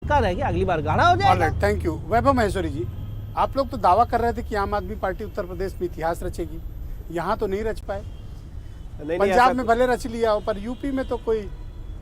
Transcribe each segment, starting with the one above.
का रह गया, अगली बार गाढ़ा हो जाएगा। Thank you. वैभव महेश्वरी जी, आप लोग तो दावा कर रहे थे कि आम आदमी पार्टी उत्तर प्रदेश में इतिहास रचेगी, यहाँ तो नहीं रच पाए। पंजाब में भले रच लिया हो, पर यूपी में तो कोई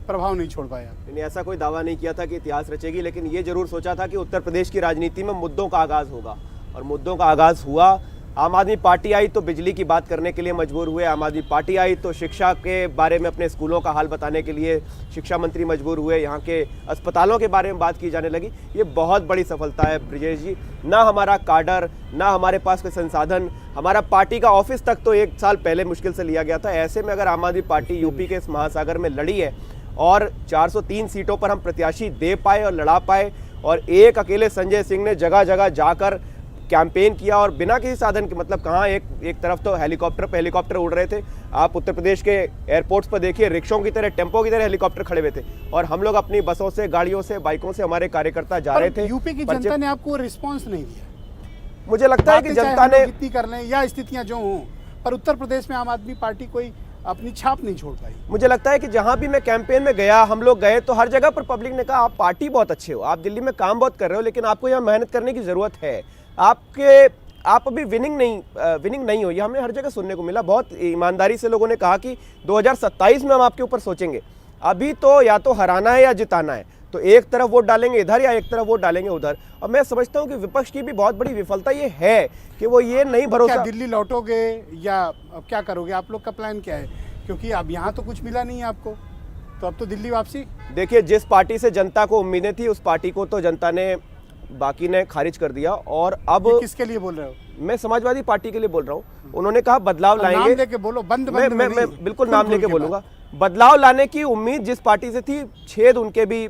प्रभाव नहीं छोड़ पाया। नहीं, ऐसा कोई दावा नहीं किया था कि इतिहास रचेगी, लेकिन ये जरूर सोचा था कि उत्तर प्रदेश की राजनीति में मुद्दों का आगाज होगा, और मुद्दों का आगाज हुआ। आम आदमी पार्टी आई तो बिजली की बात करने के लिए मजबूर हुए, आम आदमी पार्टी आई तो शिक्षा के बारे में अपने स्कूलों का हाल बताने के लिए शिक्षा मंत्री मजबूर हुए, यहाँ के अस्पतालों के बारे में बात की जाने लगी। ये बहुत बड़ी सफलता है ब्रिजेश जी। ना हमारा काडर, ना हमारे पास कोई संसाधन, हमारा पार्टी का ऑफिस तक तो 1 साल पहले मुश्किल से लिया गया था। ऐसे में अगर आम आदमी पार्टी यूपी के इस महासागर में लड़ी है और 403 सीटों पर हम प्रत्याशी दे पाए और लड़ा पाए, और एक अकेले संजय सिंह ने जगह जगह जाकर कैंपेन किया और बिना किसी साधन के, मतलब कहाँ एक तरफ तो हेलीकॉप्टर उड़ रहे थे। आप उत्तर प्रदेश के एयरपोर्ट्स पर देखिए, रिक्शों की तरह, टेम्पो की तरह हेलीकॉप्टर खड़े हुए थे, और हम लोग अपनी बसों से, गाड़ियों से, बाइकों से हमारे कार्यकर्ता जा रहे थे। यूपी की जनता ने आपको रिस्पॉन्स नहीं दिया। मुझे लगता है कि जनता ने कितनी कर लें या स्थितियां जो हों, पर उत्तर प्रदेश में आम आदमी पार्टी कोई अपनी छाप नहीं छोड़ पाई। मुझे लगता है कि जहां भी मैं कैंपेन में गया, हम लोग गए, तो हर जगह पर पब्लिक ने कहा आप पार्टी बहुत अच्छे हो, आप दिल्ली में काम बहुत कर रहे हो, लेकिन आपको यहाँ मेहनत करने की जरूरत है। आप अभी विनिंग नहीं हो। ये हमें हर जगह सुनने को मिला। बहुत ईमानदारी से लोगों ने कहा कि 2027 में हम आपके ऊपर सोचेंगे, अभी तो या तो हराना है या जिताना है, तो एक तरफ वोट डालेंगे इधर या एक तरफ वोट डालेंगे उधर। और मैं समझता हूं कि विपक्ष की भी बहुत बड़ी विफलता ये है कि वो ये नहीं भरोसा। क्या दिल्ली लौटोगे या अब क्या करोगे? आप लोग का प्लान क्या है? क्योंकि अब यहाँ तो कुछ मिला नहीं है आपको, तो अब तो दिल्ली वापसी। देखिए, जिस पार्टी से जनता को उम्मीदें थी उस पार्टी को तो जनता ने, बाकी ने खारिज कर दिया। और अब किसके लिए बोल रहे हो? मैं समाजवादी पार्टी के लिए बोल रहा हूँ। उन्होंने कहा बदलाव लाएंगे। नाम लेके बोलो, बंद मैं बिल्कुल नाम लेके बोलूंगा। बदलाव लाने की उम्मीद जिस पार्टी से थी, छेद उनके भी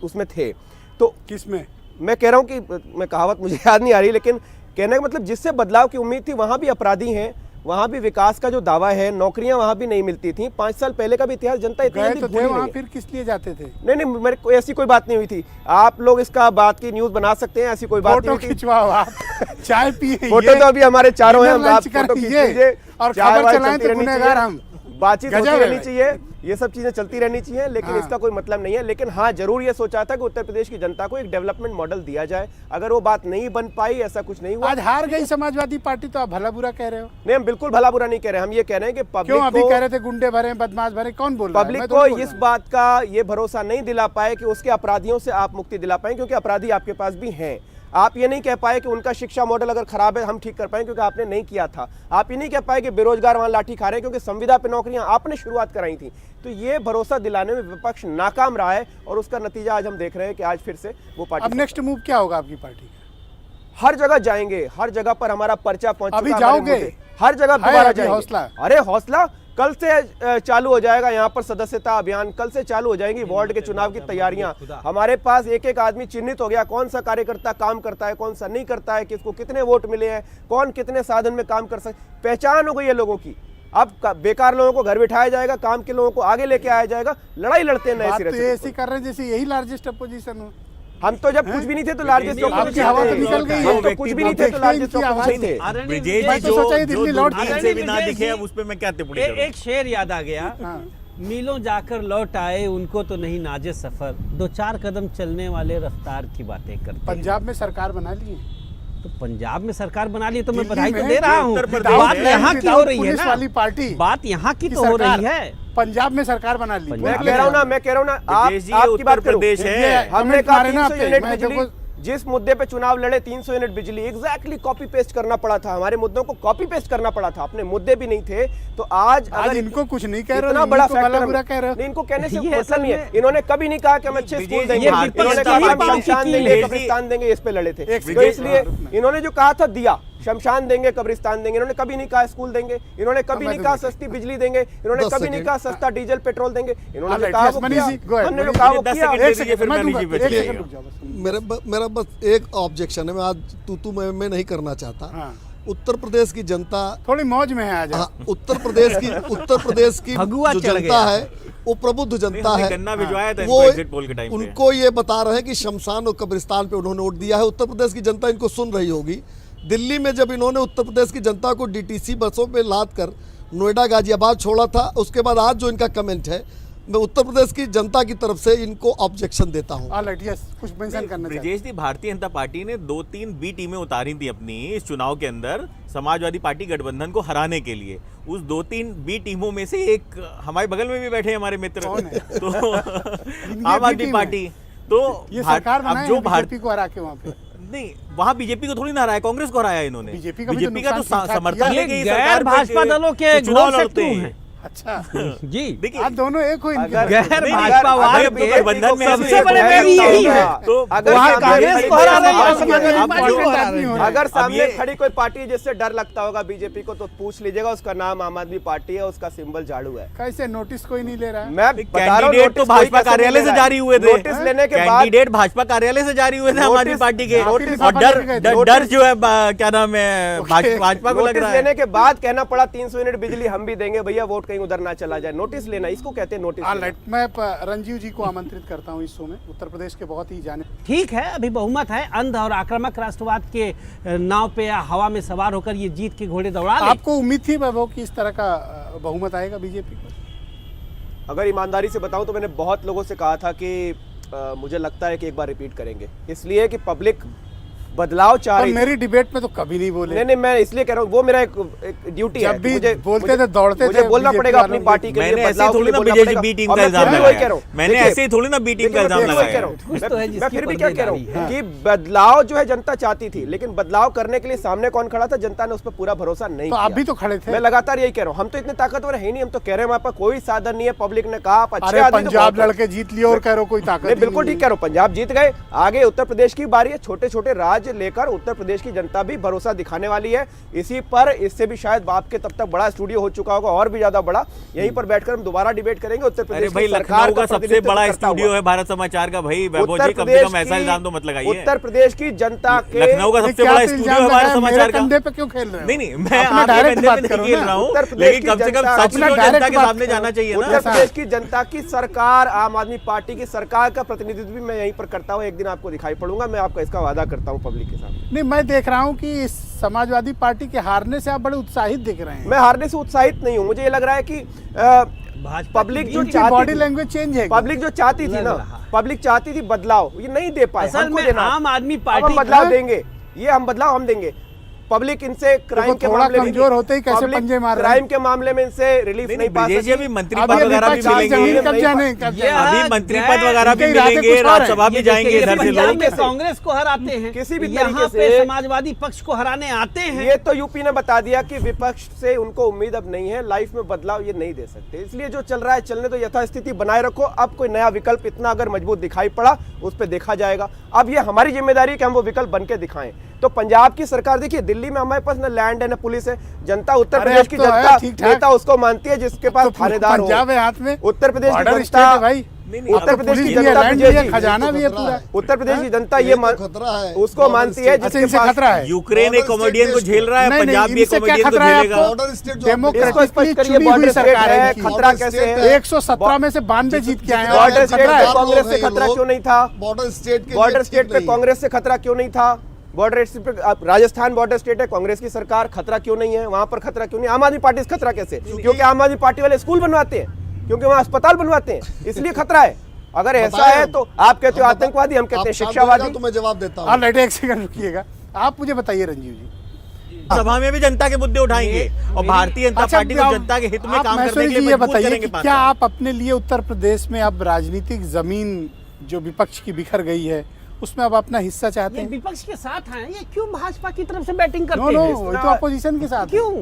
उसमें थे। तो किसमें? मैं कह रहा हूँ कि मैं कहावत मुझे याद नहीं आ रही, लेकिन कहने का मतलब जिससे बदलाव की उम्मीद थी वहां भी अपराधी हैं, वहां भी विकास का जो दावा है, नौकरियां वहां भी नहीं मिलती थी। 5 साल पहले का भी इतिहास जनता इतनी जल्दी भूल नहीं है। फिर किस लिए जाते थे? नहीं, मेरे को ऐसी कोई बात नहीं हुई थी। आप लोग इसका बात की न्यूज बना सकते हैं, ऐसी कोई बात नहीं थी। चाय पिए, फोटो तो अभी हमारे चारों हैं, आप फोटो खींच लीजिए और खबर चलाएं तो गुनहगार हम। बातचीत होती रहनी चाहिए, ये सब चीजें चलती रहनी चाहिए, लेकिन इसका कोई मतलब नहीं है। लेकिन हाँ, जरूर ये सोचा था कि उत्तर प्रदेश की जनता को एक डेवलपमेंट मॉडल दिया जाए। अगर वो बात नहीं बन पाई, ऐसा कुछ नहीं हुआ। आज हार गई समाजवादी पार्टी तो आप भला बुरा कह रहे हो? नहीं, हम बिल्कुल भला बुरा नहीं कह रहे। हम ये कह रहे हैं कि पब्लिक क्यों अभी कह रहे थे गुंडे भरे, बदमाश भरे, कौन बोल रहा है? पब्लिक को इस बात का ये भरोसा नहीं दिला पाए कि उसके अपराधियों से आप मुक्ति दिला पाए, क्योंकि अपराधी आपके पास भी हैं। आप ये नहीं कह पाए कि उनका शिक्षा मॉडल अगर खराब है हम ठीक कर पाए, क्योंकि आपने नहीं किया था। आप ये नहीं कह पाए कि बेरोजगार वहां लाठी खा रहे हैं, क्योंकि संविदा पे नौकरियां आपने शुरुआत कराई थी। तो ये भरोसा दिलाने में विपक्ष नाकाम रहा है, और उसका नतीजा आज हम देख रहे हैं कि आज फिर से वो पार्टी। अब नेक्स्ट मूव क्या होगा आपकी पार्टी का? हर जगह जाएंगे, हर जगह पर हमारा पर्चा पहुंच चुका। अभी जाओगे? हर जगह दोबारा जाएंगे। हौसला? अरे हौसला, कल से चालू हो जाएगा यहाँ पर सदस्यता अभियान। कल से चालू हो जाएंगी वार्ड के चुनाव की तैयारियां। हमारे पास एक एक आदमी चिन्हित हो गया, कौन सा कार्यकर्ता काम करता है, कौन सा नहीं करता है, किसको कितने वोट मिले हैं, कौन कितने साधन में काम कर सकते, पहचान हो गई है लोगों की। अब बेकार लोगों को घर बिठाया जाएगा, काम के लोगों को आगे लेके आया जाएगा। लड़ाई लड़ते हैं नए सिरे से। ऐसी कर रहे हैं जैसे यही लार्जेस्ट अपोजिशन हो। हम तो जब कुछ भी नहीं थे तो लार्जेस्ट आपकी हवा तो निकल गई है। हम तो कुछ भी नहीं थे तो लार्जेस्ट ऑपोजिशन थे। ब्रिजेश जी जो दूरबीन से भी ना दिखे, अब उस पे मैं क्या टिप्पणी करूं? एक शेर याद आ गया, मीलों जाकर लौट आए उनको तो नहीं नाजे सफर, 2-4 कदम चलने वाले रफ्तार की बातें करते। पंजाब में सरकार बना ली है, तो पंजाब में सरकार बना ली तो मैं बधाई तो दे रहा हूँ। बात यहाँ की हो रही है ना, वाली पार्टी बात यहाँ की तो हो रही है। पंजाब में सरकार बना ली। मैं कह रहा हूँ ना, आपकी बात प्रदेश है। हमने कहा 300 यूनिट बिजली, जिस मुद्दे पे चुनाव लड़े 300 यूनिट बिजली, एग्जैक्टली कॉपी पेस्ट करना पड़ा था। हमारे मुद्दों को कॉपी पेस्ट करना पड़ा था, अपने मुद्दे भी नहीं थे। तो आज अगर इनको कुछ नहीं कह रहे, इतना बड़ा फैक्टर बुरा कह रहे हो, इनको कहने से मतलब नहीं है। इन्होंने कभी नहीं कहा कि हम अच्छे स्कूल देंगे, इन्होंने कहा हम शमशान देंगे, कब्रिस्तान देंगे, इस पे लड़े थे। तो इसलिए इन्होंने जो कहा था दिया, शमशान देंगे, कब्रिस्तान देंगे। इन्होंने कभी नहीं कहा स्कूल देंगे, इन्होंने कभी नहीं कहा सस्ती बिजली देंगे, इन्होंने कभी नहीं कहा सस्ता डीजल पेट्रोल देंगे। इन्होंने कहा हमने जो कहा वो किया। मेरा बस एक ऑब्जेक्शन है, मैं आज तू मैं नहीं करना चाहता। उत्तर प्रदेश की जनता थोड़ी मौज में है आज। उत्तर प्रदेश की जो जनता है वो प्रबुद्ध जनता है। वो उनको ये बता रहे हैं कि शमशान और कब्रिस्तान पे उन्होंने वोट दिया है। उत्तर प्रदेश की जनता इनको सुन रही होगी। दिल्ली में जब इन्होंने उत्तर प्रदेश की जनता को डीटीसी बसों पे लाद कर नोएडा गाजियाबाद छोड़ा था, उसके बाद आज जो इनका कमेंट है, मैं उत्तर प्रदेश की जनता की तरफ से इनको ऑब्जेक्शन देता हूं। ऑलराइट, यस, कुछ मेंशन करना चाहिए। ब्रिजेश जी, भारतीय जनता पार्टी ने 2-3 बी टीमें उतारी थी अपनी इस चुनाव के अंदर समाजवादी पार्टी गठबंधन को हराने के लिए। उस 2-3 बी टीमों में से एक हमारे बगल में भी बैठे हैं हमारे मित्र, तो आम आदमी पार्टी। तो ये सरकार बनाए जो बीजेपी को हरा के वहाँ पे। नहीं, वहाँ बीजेपी को थोड़ी ना हराया, कांग्रेस को हराया इन्होंने। बीजेपी का भी बीजेपी का तो नुकसान ठीक-ठाक समर्थन किया। लेके ये ये गैर सरकार भाजपा दलों के चुनाव घोर लड़ते शत्रु हैं। हैं। अच्छा, जी, देखिए आप दोनों एक हो इनके अगर- बीच। गैर नहीं, भाजपावाद अगर के गठबंधन में सबसे बड़े है, बैरी यही है। तो अगर वहाँ सामने कांग्रेस खड़ी को कोई हरा रहे हैं, पार्टी- समाजवादी अब पार्टी जो- को हरा रहे हैं। अगर सामने ये- खड़ी कोई पार्टी जिससे डर लगता होगा बीजेपी को, तो पूछ लीजिएगा, उसका नाम आम आदमी पार्टी है, उसका सिंबल झाड़ू है। कैसे नोटिस कोई नहीं ले रहा है? मैं बता रहा हूं, कैंडिडेट तो नोटिस कोई भाजपा कैसे नहीं कार्यालय ले से रहा है। जारी हुए थे। नोटिस लेने के बाद कैंडिडेट भाजपा कार्यालय से जारी हुए थे आम आदमी पार्टी के। नोटिस- और डर नोटिस- डर डर जो है क्या नाम है, भाजपा को लग नोटिस रहा है। लेने के बाद कहना पड़ा 300 यूनिट बिजली हम भी देंगे भैया, वोट कहीं उधर ना चला जाए। नोटिस लेना, इसको कहते हैं नोटिस लेना। ऑलराइट, मैं रंजीव जी को आमंत्रित करता हूँ इस शो में। उत्तर प्रदेश के बहुत ही जाने ठीक है, अभी बहुमत है। अंध और आक्रामक राष्ट्रवाद के नाव पे या हवा में सवार होकर ये जीत के घोड़े दौड़ा ले। आपको उम्मीद थी वैभव कि इस तरह का बहुमत आएगा बीजेपी को? अगर ईमानदारी से बताऊं तो मैंने बहुत लोगों से कहा था कि मुझे लगता है कि एक बार रिपीट करेंगे, इसलिए कि पब्लिक बदलाव चाह पर रही थी। मेरी डिबेट में तो कभी नहीं बोले। नहीं, मैं इसलिए कह रहा हूँ, वो मेरा एक ड्यूटी है। जब भी मुझे बोलते थे, दौड़ते मुझे थे बोलना बीजेपी पड़ेगा अपनी वालों पार्टी के लिए, मैंने ऐसे बदलाव के थोड़ी लिए ना बोलना बीजेपी पड़ेगा। बी टीम और का मैं इल्जाम फिर भी वही कह रहा लगाया। हूँ। मैंने देखिए, ऐसे ही थोड़ी ना बी टीम का देखिए, इल्जाम मैं फिर वही कह रहा लगाया। हूँ। कुछ तो है मैं जिसकी फिर भी क्या कह रहा पर्देदारी हूँ कि बदलाव जो है जनता चाहती थी, लेकिन बदलाव करने के लिए सामने कौन खड़ा था? जनता ने उस पर पूरा भरोसा नहीं तो किया। आप भी तो खड़े थे। मैं लगातार यही कह रहा हूँ, हम तो इतने ताकतवर है नहीं, हम तो कह रहे हैं हमारे पास कोई साधन नहीं है। पब्लिक ने कहा आप अच्छे अरे आदमी तो पंजाब बहुत हो। लड़के जीत लिया और कह रहे हो कोई ताकत नहीं, ही बिल्कुल नहीं ठीक कह रहा हूँ, पंजाब जीत गए। आगे उत्तर प्रदेश की बारी है। छोटे छोटे राज्य लेकर उत्तर प्रदेश की जनता भी भरोसा दिखाने वाली है। इसी पर, इससे भी शायद बाप के तब तक बड़ा स्टूडियो हो चुका होगा, और भी ज्यादा बड़ा। यहीं पर बैठकर हम दोबारा डिबेट करेंगे। उत्तर अरे प्रदेश भाई, की सरकार लखनऊ का सबसे प्रतिनिधित्व बड़ा करता स्टूडियो हुआ। है भारत समाचार का। भाई वैभव उत्तर जी, कम से प्रदेश कम ऐसा की- इल्जाम तो मत लगाइए। उत्तर प्रदेश की जनता के लखनऊ का नहीं, सबसे क्या बड़ा तो स्टूडियो इल्जाम है भारत लगाया? मेरे समाचार का। कंधे पे क्यों खेल रहे हो? नहीं नहीं, मैं अपना आपके डायरेक्ट बंदे बात पे नहीं करो खेल ना। रहा हूँ, उत्तर प्रदेश लेकिन की कम से कम जनता- सच अपना तो जनता डायरेक्ट के बात सामने करो। जाना चाहिए उत्तर ना। प्रदेश की जनता की सरकार, आम आदमी पार्टी की सरकार का प्रतिनिधित्व भी मैं यहीं पर करता हूँ। एक दिन आपको दिखाई पड़ूंगा, मैं आपका इसका वादा करता हूँ पब्लिक के साथ। नहीं, मैं देख रहा हूँ कि इस समाजवादी पार्टी के हारने से आप बड़े उत्साहित दिख रहे हैं। मैं हारने से उत्साहित नहीं हूँ। मुझे ये लग रहा है कि भाजपा पब्लिक की जो इनकी चाहती बॉडी थी- लैंग्वेज चेंज है। पब्लिक जो चाहती थी लग ना, रहा। पब्लिक चाहती थी बदलाव, ये नहीं दे पाए। असल हमको में देना है। आम आदमी अब पार्टी हम बदलाव का- देंगे, ये हम बदलाव हम देंगे। पब्लिक इनसे क्राइम के थोड़ा मामले में कमजोर होते ही कैसे पब्लिक पंजे मार रहे हैं? क्राइम के मामले में इनसे रिलीफ नहीं नहीं नहीं, पा ब्रिजेश जी, सकती। अभी मंत्री अब पद ये वगैरह भी विपक्ष की मिलेंगे। जमीन कब्जा नहीं कर ये अभी हाँ, मंत्री गैर- पद वगैरह भी इनके इरादे मिलेंगे, कुछ और हैं। राज्यसभा भी ये जाएंगे देखिए, इधर से पंजाब लोग। में कांग्रेस को हराते हैं, किसी भी यहाँ तरीके पे से- समाजवादी पक्ष को हराने आते हैं। ये तो यूपी ने बता दिया कि विपक्ष से उनको उम्मीद अब नहीं है, लाइफ में बदलाव ये नहीं दे सकते। इसलिए जो चल रहा है चलने दो, यथास्थिति बनाए रखो। अब कोई नया विकल्प इतना अगर मजबूत दिखाई पड़ा, उस पर देखा जाएगा। अब ये हमारी जिम्मेदारी है कि हम वो विकल्प बन के दिखाएं। तो पंजाब की सरकार, देखिए दिल्ली में हमारे पास न लैंड है न पुलिस है। जनता उत्तर अरे प्रदेश अब की तो है, जनता ठीक-ठाक। नेता उसको मानती है जिसके पास तो थानेदार हो। पंजाब है हाथ में, उत्तर प्रदेश की बॉर्डर जनता, स्टेट है भाई। नहीं, उत्तर अब प्रदेश पुलिस की भी है, जनता, लैंड भी विजय है, जी, खजाना भी है खतरा पूरा। है। उत्तर प्रदेश की जनता ये ये तो खतरा है। उसको बॉर्डर मानती है स्टेट- अच्छा, जिसके इनसे पास खतरा है। यूक्रेन एक कॉमेडियन को झेल रहा है, नहीं, पंजाब नहीं, भी एक इनसे क्या कॉमेडियन को खतरा है झेलेगा। आपको? बॉर्डर स्टेट जो डेमोक्रेटिकली इसको स्पष्ट करिए, चुनी हुई बॉर्डर स्टेट सरकार है है, इनकी। खतरा कैसे है? 117 में से 92 जीत के आए हैं। बॉर्डर और स्टेट खतरा पे है। कांग्रेस से खतरा क्यों नहीं था? बॉर्डर स्टेट के बॉर्डर लिए स्टेट ठीक पे नहीं है। कांग्रेस से खतरा क्यों नहीं था? बॉर्डर स्टेट पे राजस्थान बॉर्डर स्टेट है, कांग्रेस की सरकार, खतरा क्यों नहीं है? वहां पर खतरा क्यों नहीं? आम आदमी पार्टी से खतरा कैसे? क्योंकि आम आदमी पार्टी वाले स्कूल बनवाते हैं, क्योंकि वहां अस्पताल बनवाते हैं, इसलिए खतरा है। अगर ऐसा बताएं है तो आप कहते हो आतंकवादी, हम कहते हैं आप साथ शिक्षावादी। बोलेगा तो मैं जवाब देता हूँ। ऑलराइट, एक सेकंड रुकिएगा। आप मुझे बताइए रंजीव जी, सभा में भी जनता के मुद्दे उठाएंगे और भारतीय जनता अच्छा, पार्टी को आप- जनता के हित में आप काम करने महेश्वरी के जी लिए ये मजबूर बताइए करेंगे कि 5 क्या साल। आप अपने लिए उत्तर प्रदेश में अब राजनीतिक जमीन जो विपक्ष की बिखर गई है उसमें अब अपना हिस्सा चाहते ये हैं? विपक्ष के साथ हैं, ये क्यों भाजपा की तरफ से बैटिंग नो करते नो, हैं? ये तो अपोजिशन के साथ है। क्यों?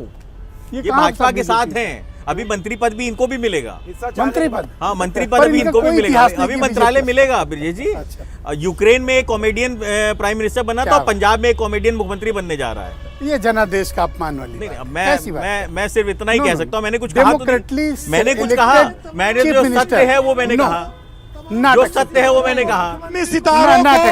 ये कहाँ भाजपा सब के साथ बीजेपी? हैं। अभी मंत्री पद भी इनको भी मिलेगा। हिस्सा चाहने मंत्री के बाद- पद? हाँ, मंत्री पर पद भी इनका इनको भी कोई मिलेगा। इतिहास नहीं अभी है मंत्रालय बीजेपी। मिलेगा ब्रिजेश जी। अच्छा। यूक्रेन में एक कॉमेडियन प्राइम मिनिस्टर बना क्या था, बात। पंजाब में एक कॉमेडियन मुख्यमंत्री बनने जा रहा है। ये जनादेश का अपमान वाली नहीं, बात अब है। कैसी बात है? मैं सिर्फ इतना ही No, कह no, सकता हूँ। मैंने कुछ कहा तो Democratically नहीं। मैंने कुछ elected कहा, मैंने chief जो minister. सत्य है वो मैंने No. कहा, Not जो acceptable. सत्य है वो मैंने कहा। Not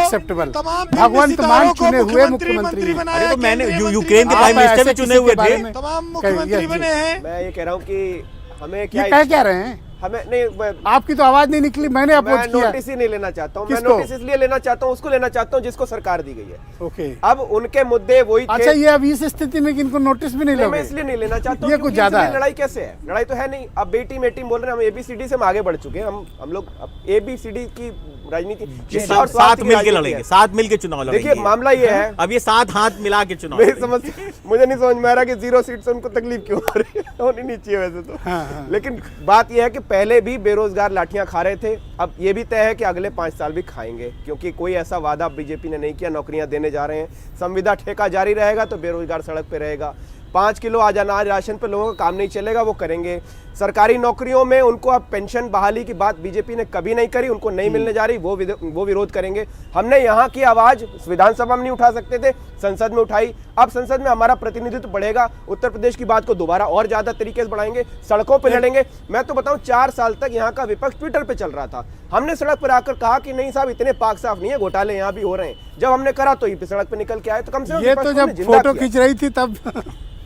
acceptable. भगवंत मान चुने हुए मुख्यमंत्री हैं। अरे तो मैंने यूक्रेन के प्राइम आप मिनिस्टर भी ऐसे चुने किसी हुए के बारे थे। में तमाम कहिए, मुख्यमंत्री जी। बने हैं। मैं ये कह रहा हूँ कि हमें ये क्या कह क्या रहे हैं? हमें नहीं, आपकी तो आवाज नहीं निकली, मैंने अपोज किया। नोटिस ही नहीं लेना चाहता हूँ, मैं किसको? नोटिस इसलिए लेना चाहता हूँ, उसको लेना चाहता हूँ जिसको सरकार दी गई है। ओके, अब उनके मुद्दे वही थे। अच्छा, ये अभी इस स्थिति में कि इनको नोटिस भी नहीं मैं लोगे? इसलिए नहीं लेना चाहता हूँ ये कुछ ज्यादा है। लड़ाई कैसे है? लड़ाई तो है नहीं। अब बी टीम ए टीम बोल रहे हैं, हम एबीसीडी से हम आगे बढ़ चुके हैं। हम लोग एबीसीडी की राजनीति साथ मिलकर लड़ेंगे, साथ मिलकर चुनाव लड़ेंगे। देखिए मामला ये है, अब ये साथ हाथ मिला के चुनाव मेरी समझ मुझे नहीं समझ में आ रहा कि 0 सीट से उनको तकलीफ क्यों हो रही है। होनी नहीं चाहिए वैसे तो। हाँ। लेकिन बात यह है कि पहले भी बेरोजगार लाठियां खा रहे थे, अब ये भी तय है कि अगले 5 साल भी खाएंगे, क्योंकि कोई ऐसा वादा बीजेपी ने नहीं किया। नौकरियां देने जा रहे हैं, संविदा ठेका जारी रहेगा तो बेरोजगार सड़क पे रहेगा। 5 किलो आज अनाज राशन पे लोगों का काम नहीं चलेगा, वो करेंगे। सरकारी नौकरियों में उनको अब पेंशन बहाली की बात बीजेपी ने कभी नहीं करी, उनको नहीं मिलने जा रही, वो विरोध करेंगे। हमने यहाँ की आवाज विधानसभा में नहीं उठा सकते थे, संसद में उठाई। अब संसद में हमारा प्रतिनिधित्व बढ़ेगा, उत्तर प्रदेश की बात को दोबारा और ज्यादा तरीके से बढ़ाएंगे, सड़कों पर लड़ेंगे। मैं तो बताऊं, 4 साल तक यहाँ का विपक्ष ट्विटर पे चल रहा था। हमने सड़क पर आकर कहा कि नहीं साहब, इतने पाक साफ नहीं है, घोटाले यहाँ भी हो रहे हैं। जब हमने करा तो ये सड़क पे निकल के आए, तो कम से कम ये तो जब फोटो खींच रही थी तब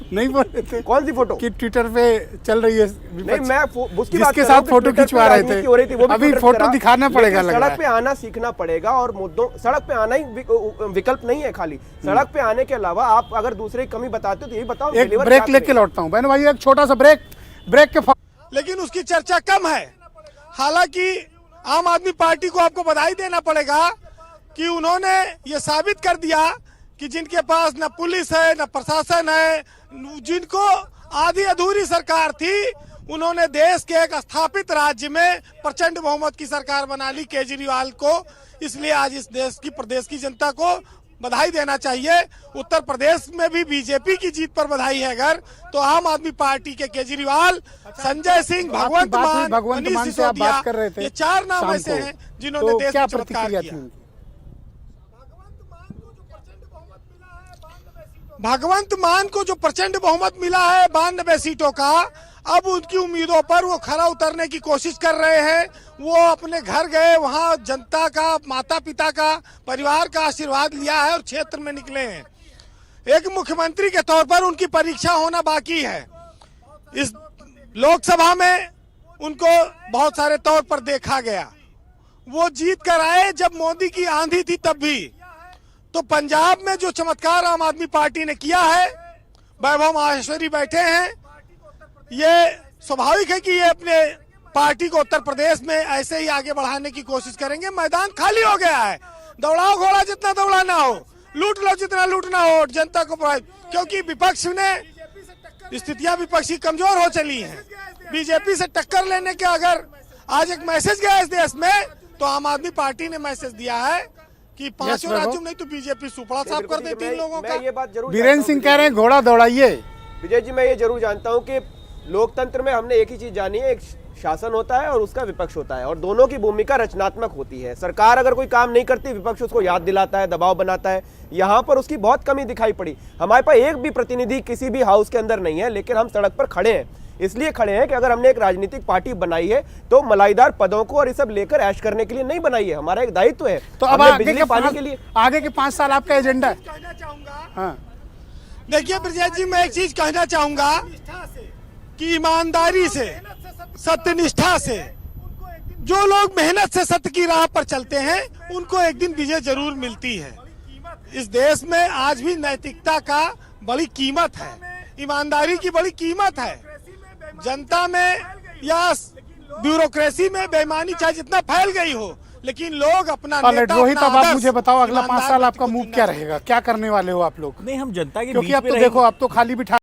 नहीं बोल रहे थे? कौन सी फोटो कि ट्विटर पे चल रही है? नहीं, मैं उसकी बात जिसके साथ फोटो खिंचवा रहे थे, अभी फोटो दिखाना पड़ेगा। सड़क पे आना सीखना पड़ेगा, और मुद्दों सड़क पे आना ही विकल्प नहीं है। खाली सड़क पे आने के अलावा आप अगर दूसरे की कमी बताते हो तो यही बताओ। एक ब्रेक लेके लौटता हूँ बहन भाई, एक छोटा सा ब्रेक के लेकिन उसकी चर्चा कम है। हालांकि आम आदमी पार्टी को आपको बधाई देना पड़ेगा कि उन्होंने ये साबित कर दिया कि जिनके पास न पुलिस है न प्रशासन है, जिनको आधी अधूरी सरकार थी, उन्होंने देश के एक स्थापित राज्य में प्रचंड बहुमत की सरकार बना ली केजरीवाल को। इसलिए आज इस देश की प्रदेश की जनता को बधाई देना चाहिए। उत्तर प्रदेश में भी बीजेपी की जीत पर बधाई है अगर, तो आम आदमी पार्टी के केजरीवाल, संजय सिंह, भगवंत मान, से आप बात कर रहे थे, ये 4 नाम ऐसे हैं जिन्होंने तो देश क्या में चमत्कार प्रतिक्रिया किया। थी? भगवंत मान को जो प्रचंड बहुमत मिला है 92 सीटों का, अब उनकी उम्मीदों पर वो खरा उतरने की कोशिश कर रहे हैं। वो अपने घर गए, वहां जनता का, माता पिता का, परिवार का आशीर्वाद लिया है और क्षेत्र में निकले हैं। एक मुख्यमंत्री के तौर पर उनकी परीक्षा होना बाकी है। इस लोकसभा में उनको बहुत सारे तौर पर देखा गया। वो जीत कर आए जब मोदी की आंधी थी तब भी। तो पंजाब में जो चमत्कार आम आदमी पार्टी ने किया है, वैभव माहेश्वरी बैठे हैं, ये स्वाभाविक है कि ये अपने पार्टी को उत्तर प्रदेश में ऐसे ही आगे बढ़ाने की कोशिश करेंगे। मैदान खाली हो गया है, दौड़ाओ घोड़ा जितना दौड़ाना हो, लूट लो जितना लूटना हो, जनता को, क्योंकि विपक्ष ने स्थितियां विपक्षी कमजोर हो चली हैं। बीजेपी से टक्कर लेने के अगर आज एक मैसेज गया इस देश में, तो आम आदमी पार्टी ने मैसेज दिया है कि 5 राज्यों में नहीं तो बीजेपी सुपड़ा साफ कर देती इन लोगों का। ये बात जरूर बीरेन सिंह कह रहे हैं घोड़ा दौड़ाइए। विजय जी, मैं ये जरूर जानता हूँ कि लोकतंत्र में हमने एक ही चीज जानी है, एक शासन होता है और उसका विपक्ष होता है, और दोनों की भूमिका रचनात्मक होती है। सरकार अगर कोई काम नहीं करती, विपक्ष उसको याद दिलाता है, दबाव बनाता है। यहाँ पर उसकी बहुत कमी दिखाई पड़ी। हमारे पास एक भी प्रतिनिधि किसी भी हाउस के अंदर नहीं है, लेकिन हम सड़क पर खड़े हैं। इसलिए खड़े हैं कि अगर हमने एक राजनीतिक पार्टी बनाई है तो मलाईदार पदों को और ये सब लेकर ऐश करने के लिए नहीं बनाई है, हमारा एक दायित्व है। तो अब आगे के 5 साल आपका एजेंडा है? कहना चाहूंगा, हाँ। देखिए ब्रजेश जी, मैं एक चीज कहना चाहूंगा कि ईमानदारी से, सत्यनिष्ठा से जो लोग मेहनत से सत्य की राह पर चलते हैं, उनको एक दिन विजय जरूर मिलती है। इस देश में आज भी नैतिकता का बड़ी कीमत है, ईमानदारी की बड़ी कीमत है। जनता में या ब्यूरोक्रेसी में बेईमानी चाहे जितना फैल गई हो, लेकिन लोग अपना नेता, रोहित, अब आप मुझे बताओ, अगला 5 साल ईमानदार आपका मूव क्या रहेगा? क्या करने वाले हो आप लोग? नहीं, हम जनता के क्योंकि बीच अब में तो रहेंगे। देखो, अब तो खाली बिठा